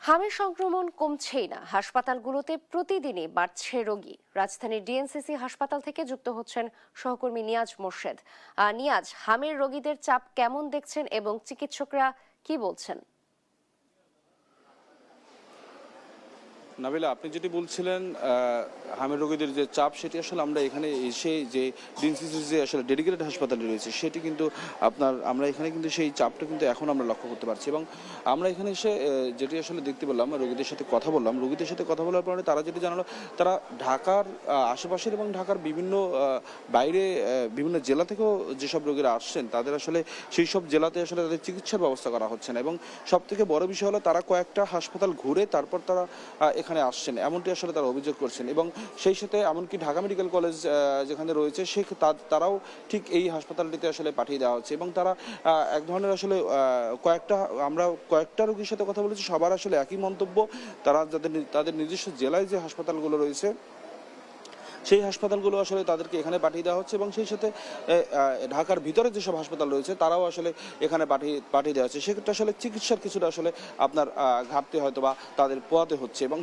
হামের সংক্রমণ কমছেই না, হাসপাতালগুলোতে প্রতিদিনই বাড়ছে রোগী। রাজধানীর ডিএনসিসি হাসপাতাল থেকে যুক্ত হচ্ছেন সহকর্মী নিয়াজ মোর্শেদ। নিয়াজ, হামের রোগীদের চাপ কেমন দেখছেন এবং চিকিৎসকরা কি বলছেন? নাবিলা, আপনি যেটি বলছিলেন হামের রোগীদের যে চাপ, সেটি আসলে আমরা এখানে এসে যে ডিএনসিসির যে আসলে ডেডিকেটেড হাসপাতালটি রয়েছে সেটি কিন্তু আমরা এখানে কিন্তু সেই চাপটা কিন্তু এখন আমরা লক্ষ্য করতে পারছি। এবং আমরা এখানে এসে যেটি আসলে দেখতে পেলাম, রোগীদের সাথে কথা বললাম, রোগীদের সাথে কথা বলার পরে তারা যেটি জানালো, তারা ঢাকার আশেপাশের এবং ঢাকার বিভিন্ন বাইরে বিভিন্ন জেলা থেকেও যেসব রোগীরা আসছেন তাদের আসলে সেই সব জেলাতে আসলে তাদের চিকিৎসার ব্যবস্থা করা হচ্ছে না। এবং সব থেকে বড় বিষয় হলো তারা কয়েকটা হাসপাতাল ঘুরে তারপর তারা এখানে আসছেন, এমনটি আসলে তারা অভিযোগ করছেন। এবং সেই সাথে এমনকি ঢাকা মেডিকেল কলেজ যেখানে রয়েছে তারাও ঠিক এই হাসপাতালটিতে আসলে পাঠিয়ে দেওয়া হচ্ছে। এবং তারা এক ধরনের আসলে আমরা কয়েকটা রোগীর সাথে কথা বলেছি, সবার আসলে একই মন্তব্য। তারা তাদের নিজস্ব জেলায় যে হাসপাতালগুলো রয়েছে সেই হাসপাতালগুলো আসলে তাদেরকে এখানে পাঠিয়ে দেওয়া হচ্ছে। এবং সেই সাথে ঢাকার ভিতরে যেসব হাসপাতাল রয়েছে তারাও আসলে এখানে পাঠিয়ে দেওয়া হচ্ছে। সেক্ষেত্রে আসলে চিকিৎসার কিছুটা আসলে আপনার ঘাটতি হয়তো বা তাদের পোয়াতে হচ্ছে। এবং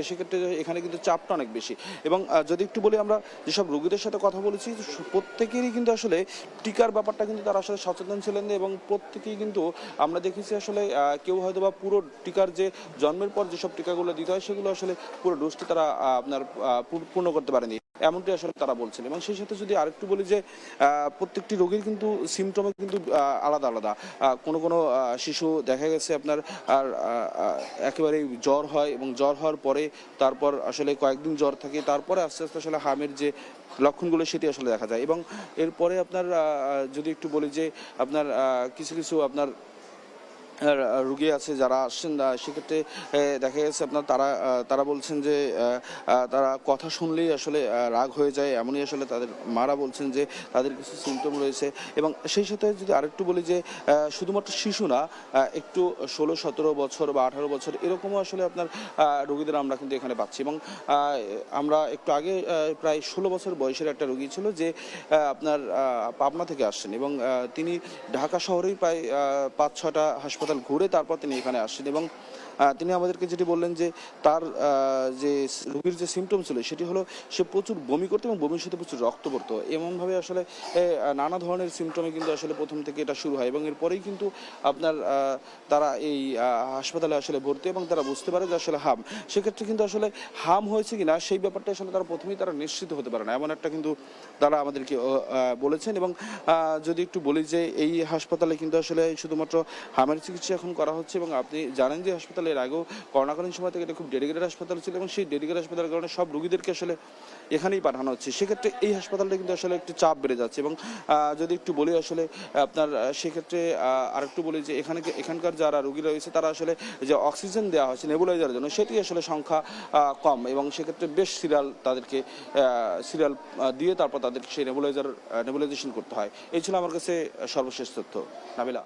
সেক্ষেত্রে এখানে কিন্তু চাপটা অনেক বেশি। এবং যদি একটু বলি, আমরা যেসব রোগীদের সাথে কথা বলেছি প্রত্যেকেরই কিন্তু আসলে টিকার ব্যাপারটা কিন্তু তারা আসলে সচেতন ছিলেন। এবং প্রত্যেকেই কিন্তু আমরা দেখেছি আসলে কেউ হয়তো বা পুরো টিকার যে জন্মের পর যেসব টিকাগুলো দিতে হয় সেগুলো আসলে পুরো ডোজটি তারা আপনার পূর্ণ করতে পারেনি, এমনটি আসলে তারা বলছেন। এবং সেই সাথে যদি আরেকটু বলি যে প্রত্যেকটি রোগীর কিন্তু সিমটমে কিন্তু আলাদা আলাদা। কোনো শিশু দেখা গেছে আপনার একেবারেই জ্বর হয় এবং জ্বর হওয়ার পরে তারপর আসলে কয়েকদিন জ্বর থাকে, তারপরে আস্তে আস্তে আসলে হামের যে লক্ষণগুলো সেটি আসলে দেখা যায়। এবং এরপরে আপনার যদি একটু বলি যে আপনার কিছু আপনার রুগী আছে যারা আসছেন, সেক্ষেত্রে দেখা গেছে আপনার তারা বলছেন যে তারা কথা শুনলেই আসলে রাগ হয়ে যায়, এমনই আসলে তাদের মারা বলছেন যে তাদের কিছু সিমটম রয়েছে। এবং সেই সাথে যদি আরেকটু বলি যে শুধুমাত্র শিশু না, একটু 16-17 বছর বা 18 বছর এরকমও আসলে আপনার রোগীদের আমরা কিন্তু এখানে পাচ্ছি। এবং আমরা একটু আগে প্রায় 16 বছর বয়সের একটা রোগী ছিল যে আপনার পাবনা থেকে আসছেন। এবং তিনি ঢাকা শহরেই প্রায় 5-6টা হাসপাতাল ঘুরে তারপর তিনি এখানে আসছেন। এবং তিনি আমাদেরকে যেটি বললেন যে তার যে রোগীর যে সিমটম ছিল সেটি হলো সে প্রচুর বমি করতো এবং বমির সাথে প্রচুর রক্ত পড়তো। এমনভাবে আসলে নানা ধরনের সিমটমে কিন্তু আসলে প্রথম থেকে এটা শুরু হয়। এবং এরপরেই কিন্তু আপনার তারা এই হাসপাতালে আসলে ভর্তি এবং তারা বুঝতে পারে যে আসলে হাম। সেক্ষেত্রে কিন্তু আসলে হাম হয়েছে কিনা সেই ব্যাপারটা আসলে তারা প্রথমেই তারা নিশ্চিত হতে পারে না, এমন একটা কিন্তু তারা আমাদেরকে বলেছেন। এবং যদি একটু বলি যে এই হাসপাতালে কিন্তু আসলে শুধুমাত্র হামের চিকিৎসা এখন করা হচ্ছে। এবং আপনি জানেন যে হাসপাতালে এর আগেও করোনাকালীন সময় থেকে এটা খুব ডেডিকেটেড হাসপাতাল ছিল এবং সেই ডেডিকেটেড হাসপাতালের কারণে সব রোগীদেরকে আসলে এখানেই পাঠানো হচ্ছে। সেক্ষেত্রে এই হাসপাতালটা কিন্তু আসলে একটু চাপ বেড়ে যাচ্ছে। এবং যদি একটু বলি আসলে আপনার সেক্ষেত্রে আরেকটু বলি যে এখানকার যারা রোগী রয়েছে তারা আসলে যে অক্সিজেন দেওয়া হচ্ছে নেবুলাইজারের জন্য সেটি আসলে সংখ্যা কম। এবং সেক্ষেত্রে বেশ তাদেরকে সিরিয়াল দিয়ে তারপর তাদেরকে সেই নেবুলাইজেশন করতে হয়। এই ছিল আমার কাছে সর্বশেষ তথ্য। নাবিলা।